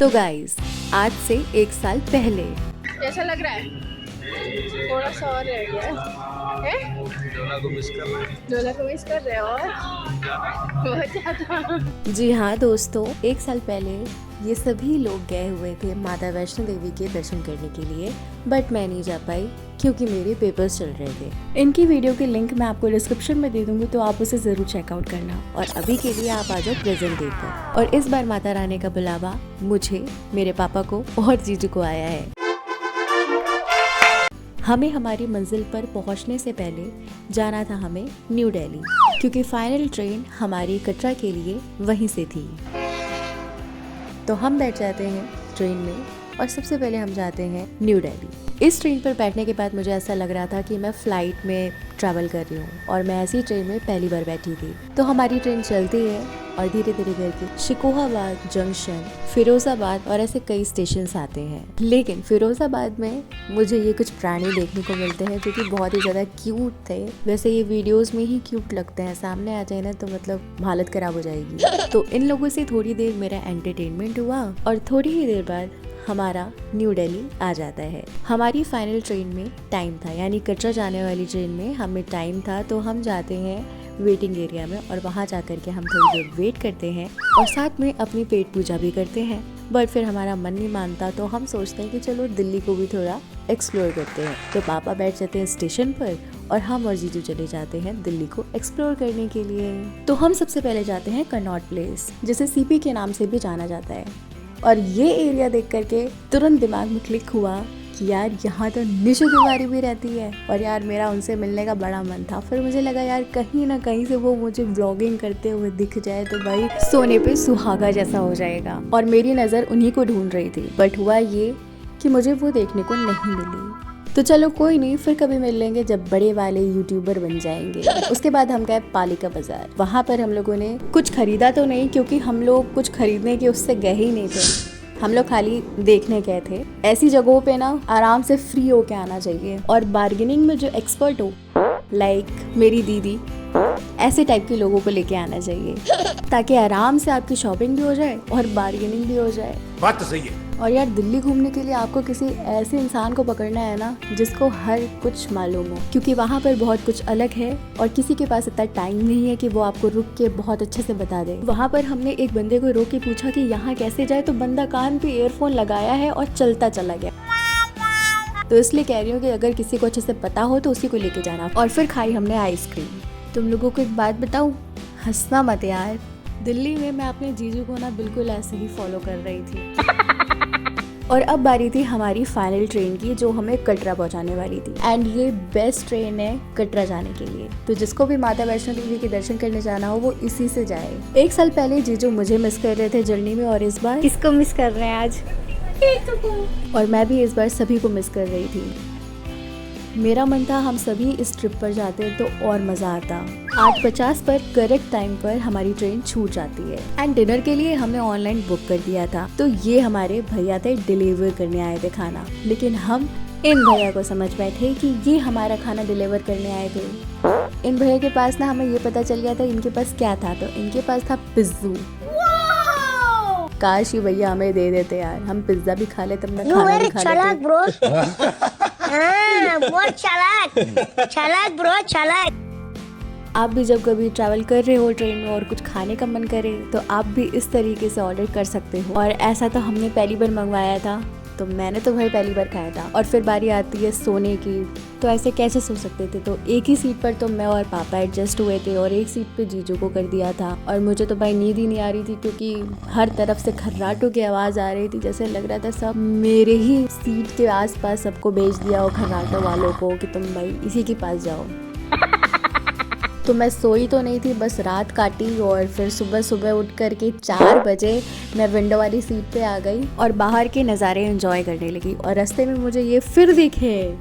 तो गाइस, आज से 1 साल पहले कैसा लग रहा है? थोड़ा सा और रह गया है? डोला को मिस कर रहे हैं। डोला को मिस कर रहे हो और बहुत ज्यादा। जी हाँ दोस्तों, 1 साल पहले ये सभी लोग गए हुए थे माता वैष्णो देवी के दर्शन करने के लिए, बट मैं नहीं जा पाई क्योंकि मेरे पेपर्स चल रहे थे। इनकी वीडियो की लिंक मैं आपको डिस्क्रिप्शन में दे दूंगी, तो आप उसे जरूर चेकआउट करना। और अभी के लिए आप आ जाओ प्रेजेंट डे पर। और इस बार माता रानी का बुलावा मुझे, मेरे पापा को और जीजू को आया है। हमें हमारी मंजिल पर पहुंचने से पहले जाना था हमें न्यू दिल्ली, क्योंकि फाइनल ट्रेन हमारी कटरा के लिए वहीं से थी। तो हम बैठ जाते हैं ट्रेन में और सबसे पहले हम जाते हैं न्यू दिल्ली। इस ट्रेन पर बैठने के बाद मुझे ऐसा लग रहा था कि मैं फ्लाइट में ट्रैवल कर रही हूँ और मैं ऐसी ट्रेन में पहली बार बैठी थी। तो हमारी ट्रेन चलती है और धीरे धीरे करके शिकोहाबाद जंक्शन, फिरोजाबाद और ऐसे कई स्टेशन आते हैं। लेकिन फिरोजाबाद में मुझे ये कुछ प्राणी देखने को मिलते हैं जो कि बहुत ही ज़्यादा क्यूट थे। वैसे ये वीडियोस में ही क्यूट लगते हैं, सामने आ जाए ना तो मतलब हालत खराब हो जाएगी। तो इन लोगों से थोड़ी देर मेरा एंटरटेनमेंट हुआ और थोड़ी ही देर बाद हमारा न्यू दिल्ली आ जाता है। हमारी फाइनल ट्रेन में टाइम था, यानी कटरा जाने वाली ट्रेन में हमें टाइम था, तो हम जाते हैं वेटिंग एरिया में और वहाँ जाकर के हम थोड़ी देर वेट करते हैं और साथ में अपनी पेट पूजा भी करते हैं। बट फिर हमारा मन नहीं मानता, तो हम सोचते हैं कि चलो दिल्ली को भी थोड़ा एक्सप्लोर करते हैं। तो पापा बैठ जाते हैं स्टेशन पर और हम और जीजू चले जाते हैं दिल्ली को एक्सप्लोर करने के लिए। तो हम सबसे पहले जाते हैं कनॉट प्लेस, जिसे सीपी के नाम से भी जाना जाता है। और ये एरिया देख करके तुरंत दिमाग में क्लिक हुआ कि यार यहाँ तो निशु तिवारी भी रहती है और यार मेरा उनसे मिलने का बड़ा मन था। फिर मुझे लगा यार कहीं ना कहीं से वो मुझे व्लॉगिंग करते हुए दिख जाए तो भाई सोने पे सुहागा जैसा हो जाएगा। और मेरी नज़र उन्हीं को ढूंढ रही थी, बट हुआ ये कि मुझे वो देखने को नहीं मिली। तो चलो कोई नहीं, फिर कभी मिल लेंगे जब बड़े वाले यूट्यूबर बन जाएंगे। उसके बाद हम गए पालिका बाजार। वहाँ पर हम लोगों ने कुछ खरीदा तो नहीं, क्योंकि हम लोग कुछ खरीदने के उससे गए ही नहीं थे। हम लोग खाली देखने गए थे। ऐसी जगहों पे ना आराम से फ्री होके आना चाहिए और बार्गेनिंग में जो एक्सपर्ट हो, लाइक मेरी दीदी, ऐसे टाइप के लोगों को लेके आना चाहिए, ताकि आराम से आपकी शॉपिंग भी हो जाए और बार्गेनिंग भी हो जाए। बात तो सही है। और यार दिल्ली घूमने के लिए आपको किसी ऐसे इंसान को पकड़ना है ना जिसको हर कुछ मालूम हो, क्योंकि वहाँ पर बहुत कुछ अलग है और किसी के पास इतना टाइम नहीं है कि वो आपको रुक के बहुत अच्छे से बता दे। वहाँ पर हमने एक बंदे को रोक के पूछा कि यहाँ कैसे जाए, तो बंदा कान पे ईयरफोन लगाया है और चलता चला गया। तो इसलिए कह रही हूँ कि अगर किसी को अच्छे से पता हो तो उसी को लेके जाना। और फिर खाई हमने आइसक्रीम। तुम लोगों को एक बात बताऊँ, हंसना मत यार, दिल्ली में मैं अपने जीजू को ना बिल्कुल ऐसे ही फॉलो कर रही थी। और अब बारी थी हमारी फाइनल ट्रेन की, जो हमें कटरा पहुंचाने वाली थी। एंड ये बेस्ट ट्रेन है कटरा जाने के लिए, तो जिसको भी माता वैष्णो देवी के दर्शन करने जाना हो वो इसी से जाए। 1 साल पहले जीजू मुझे मिस कर रहे थे जर्नी में, और इस बार इसको मिस कर रहे हैं आज। और मैं भी इस बार सभी को मिस कर रही थी। मेरा मन था हम सभी इस ट्रिप पर जाते तो और मज़ा आता। 8:50 पर करेक्ट टाइम पर हमारी ट्रेन छूट जाती है। एंड डिनर के लिए हमने ऑनलाइन बुक कर दिया था, तो ये हमारे भैया थे, डिलीवर करने आए थे खाना। लेकिन हम इन भैया को समझ बैठे कि ये हमारा खाना डिलीवर करने आए थे। इन भैया के पास ना हमें ये पता चल गया था इनके पास क्या था, तो इनके पास था पिज्जू। काश ये भैया हमें दे देते यार, हम पिज्जा भी खा लेते, अपना खाना भी खा लेते। बहुत चालाक ब्रो, चालाक। आप भी जब कभी ट्रैवल कर रहे हो ट्रेन में और कुछ खाने का मन करे तो आप भी इस तरीके से ऑर्डर कर सकते हो। और ऐसा तो हमने पहली बार मंगवाया था, तो मैंने तो भाई पहली बार खाया था। और फिर बारी आती है सोने की, तो ऐसे कैसे सो सकते थे। तो एक ही सीट पर तो मैं और पापा एडजस्ट हुए थे और एक सीट पे जीजू को कर दिया था। और मुझे तो भाई नींद ही नहीं आ रही थी, क्योंकि हर तरफ से खर्राटों की आवाज़ आ रही थी। जैसे लग रहा था सब मेरे ही सीट के आसपास सबको भेज दिया हो, खर्राटों वालों को, कि तुम भाई इसी के पास जाओ। तो मैं सोई तो नहीं थी, बस रात काटी। और फिर सुबह सुबह उठ करके 4 बजे मैं विंडो वाली सीट पे आ गई और बाहर के नज़ारे एंजॉय करने लगी। और रास्ते में मुझे ये फिर दिखे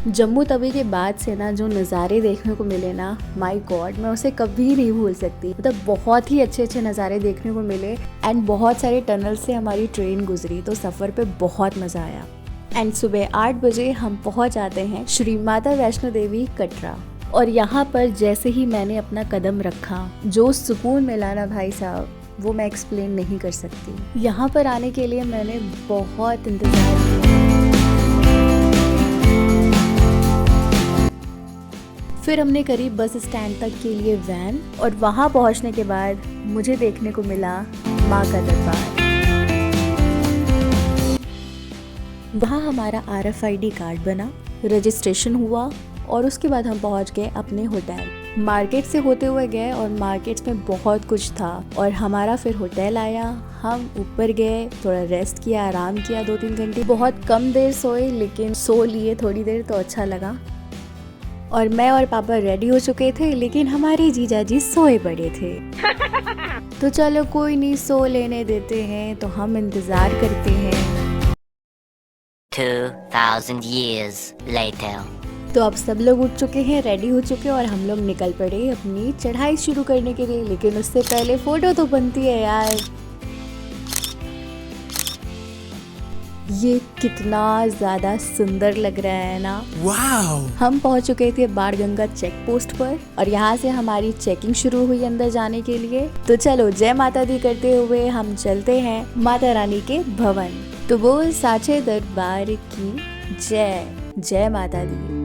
जम्मू तवी के बाद से ना जो नज़ारे देखने को मिले ना, माय गॉड, मैं उसे कभी नहीं भूल सकती। मतलब बहुत ही अच्छे अच्छे नज़ारे देखने को मिले। एंड बहुत सारे टनल से हमारी ट्रेन गुजरी, तो सफ़र पे बहुत मज़ा आया। एंड सुबह 8 बजे हम पहुँच जाते हैं श्री माता वैष्णो देवी कटरा। और यहाँ पर जैसे ही मैंने अपना कदम रखा, जो सुकून मिला ना भाई साहब, वो मैं एक्सप्लेन नहीं कर सकती। यहाँ पर आने के लिए मैंने बहुत इंतज़ार किया। फिर हमने करी बस स्टैंड तक के लिए वैन और वहाँ पहुँचने के बाद मुझे देखने को मिला माँ का दरबार। वहाँ हमारा RFID कार्ड बना, रजिस्ट्रेशन हुआ और उसके बाद हम पहुँच गए अपने होटल। मार्केट से होते हुए गए और मार्केट्स में बहुत कुछ था और हमारा फिर होटल आया। हम ऊपर गए, थोड़ा रेस्ट किया, आराम किया 2-3 घंटे। बहुत कम देर सोए लेकिन सो लिए थोड़ी देर तो अच्छा लगा। और मैं और पापा रेडी हो चुके थे लेकिन हमारे जीजाजी सोए पड़े थे। तो चलो कोई नहीं, सो लेने देते हैं। तो हम इंतज़ार करते हैं। 2000 years later. तो अब सब लोग उठ चुके हैं, रेडी हो चुके हैं और हम लोग निकल पड़े अपनी चढ़ाई शुरू करने के लिए। लेकिन उससे पहले फ़ोटो तो बनती है यार। ये कितना ज़्यादा सुंदर लग रहा है ना। वाओ! हम पहुंच चुके थे बाणगंगा चेक पोस्ट पर और यहाँ से हमारी चेकिंग शुरू हुई अंदर जाने के लिए। तो चलो जय माता दी करते हुए हम चलते हैं माता रानी के भवन। तो बोल साचे दरबार की जय, जय माता दी।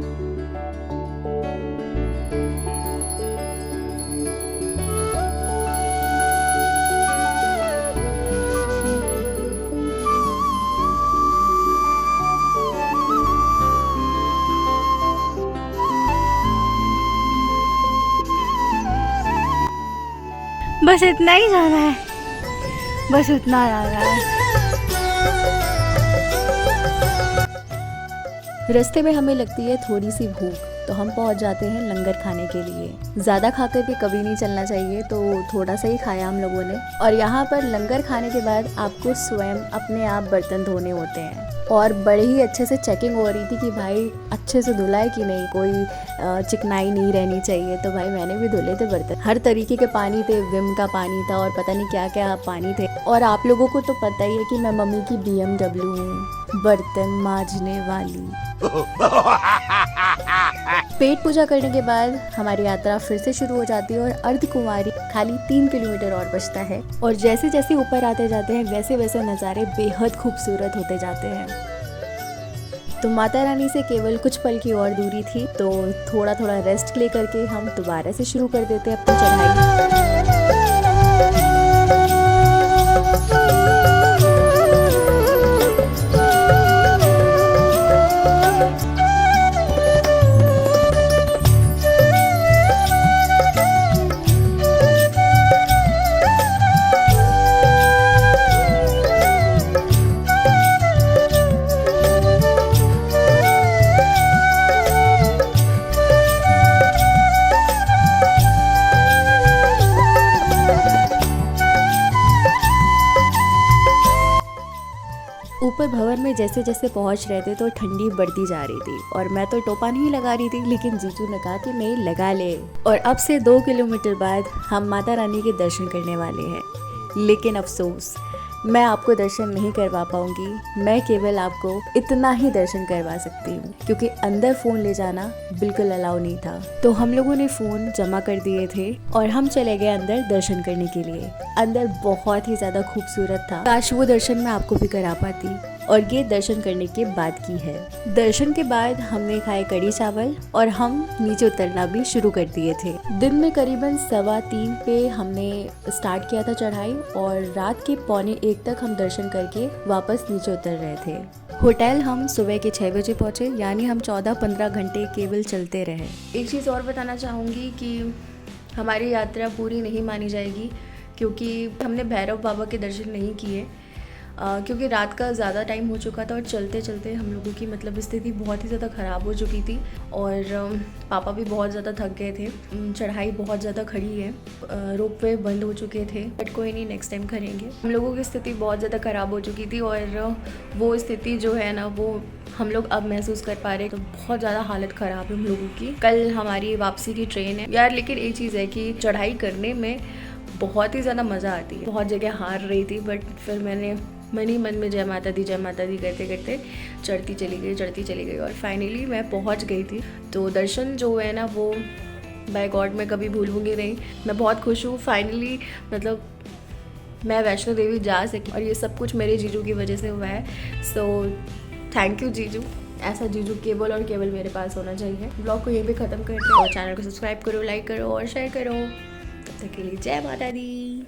बस इतना ही जाना है, बस इतना जाना है। रास्ते में हमें लगती है थोड़ी सी भूख, तो हम पहुंच जाते हैं लंगर खाने के लिए। ज़्यादा खा करके कभी नहीं चलना चाहिए, तो थोड़ा सा ही खाया हम लोगों ने। और यहाँ पर लंगर खाने के बाद आपको स्वयं अपने आप बर्तन धोने होते हैं और बड़े ही अच्छे से चेकिंग हो रही थी कि भाई अच्छे से धुला है कि नहीं, कोई चिकनाई नहीं रहनी चाहिए। तो भाई मैंने भी धुले थे बर्तन, हर तरीके के पानी थे, विम का पानी था और पता नहीं क्या क्या पानी थे। और आप लोगों को तो पता ही है कि मैं मम्मी की BMW हूँ, बर्तन मांजने वाली। पेट पूजा करने के बाद हमारी यात्रा फिर से शुरू हो जाती है और अर्धकुमारी खाली 3 किलोमीटर और बचता है। और जैसे जैसे ऊपर आते जाते हैं वैसे वैसे नज़ारे बेहद खूबसूरत होते जाते हैं। तो माता रानी से केवल कुछ पल की और दूरी थी, तो थोड़ा थोड़ा रेस्ट ले करके हम दोबारा से शुरू कर देते हैं अपनी चढ़ाई। ऊपर भवन में जैसे जैसे पहुंच रहे थे तो ठंडी बढ़ती जा रही थी और मैं तो टोपा नहीं लगा रही थी, लेकिन जीजू ने कहा कि नहीं लगा ले। और अब से 2 किलोमीटर बाद हम माता रानी के दर्शन करने वाले हैं। लेकिन अफसोस मैं आपको दर्शन नहीं करवा पाऊंगी, मैं केवल आपको इतना ही दर्शन करवा सकती हूँ क्योंकि अंदर फ़ोन ले जाना बिल्कुल अलाउ नहीं था। तो हम लोगों ने फ़ोन जमा कर दिए थे और हम चले गए अंदर दर्शन करने के लिए। अंदर बहुत ही ज़्यादा खूबसूरत था, काश वो दर्शन मैं आपको भी करा पाती। और ये दर्शन करने के बाद की है। दर्शन के बाद हमने खाए कढ़ी चावल और हम नीचे उतरना भी शुरू कर दिए थे। दिन में करीबन 2:15 पे हमने स्टार्ट किया था चढ़ाई और रात के 1:45 तक हम दर्शन करके वापस नीचे उतर रहे थे। होटल हम सुबह के 6 बजे पहुँचे, यानी हम 14-15 घंटे केवल चलते रहे। एक चीज़ और बताना चाहूँगी कि हमारी यात्रा पूरी नहीं मानी जाएगी क्योंकि हमने भैरव बाबा के दर्शन नहीं किए क्योंकि रात का ज़्यादा टाइम हो चुका था और चलते चलते हम लोगों की मतलब स्थिति बहुत ही ज़्यादा ख़राब हो चुकी थी और पापा भी बहुत ज़्यादा थक गए थे। चढ़ाई बहुत ज़्यादा खड़ी है, रोपवे बंद हो चुके थे, बट कोई नहीं, नेक्स्ट टाइम करेंगे। हम लोगों की स्थिति बहुत ज़्यादा ख़राब हो चुकी थी और वो स्थिति जो है ना वो हम लोग अब महसूस कर पा रहे हैं। तो बहुत ज़्यादा हालत ख़राब है हम लोगों की। कल हमारी वापसी की ट्रेन है यार, लेकिन एक चीज़ है कि चढ़ाई करने में बहुत ही ज़्यादा मज़ा आती है। बहुत जगह हार रही थी बट फिर मैंने मन ही मन में जय माता दी करते करते चढ़ती चली गई और फाइनली मैं पहुंच गई थी। तो दर्शन जो है ना वो बाय गॉड मैं कभी भूलूंगी नहीं। मैं बहुत खुश हूँ फाइनली, मतलब मैं वैष्णो देवी जा सकी, और ये सब कुछ मेरे जीजू की वजह से हुआ है। सो थैंक यू जीजू। ऐसा जीजू केवल और केवल मेरे पास होना चाहिए। ब्लॉग को यहीं पे ख़त्म करते हैं और चैनल को सब्सक्राइब करो, लाइक करो और शेयर करो। तब तक के लिए जय माता दी।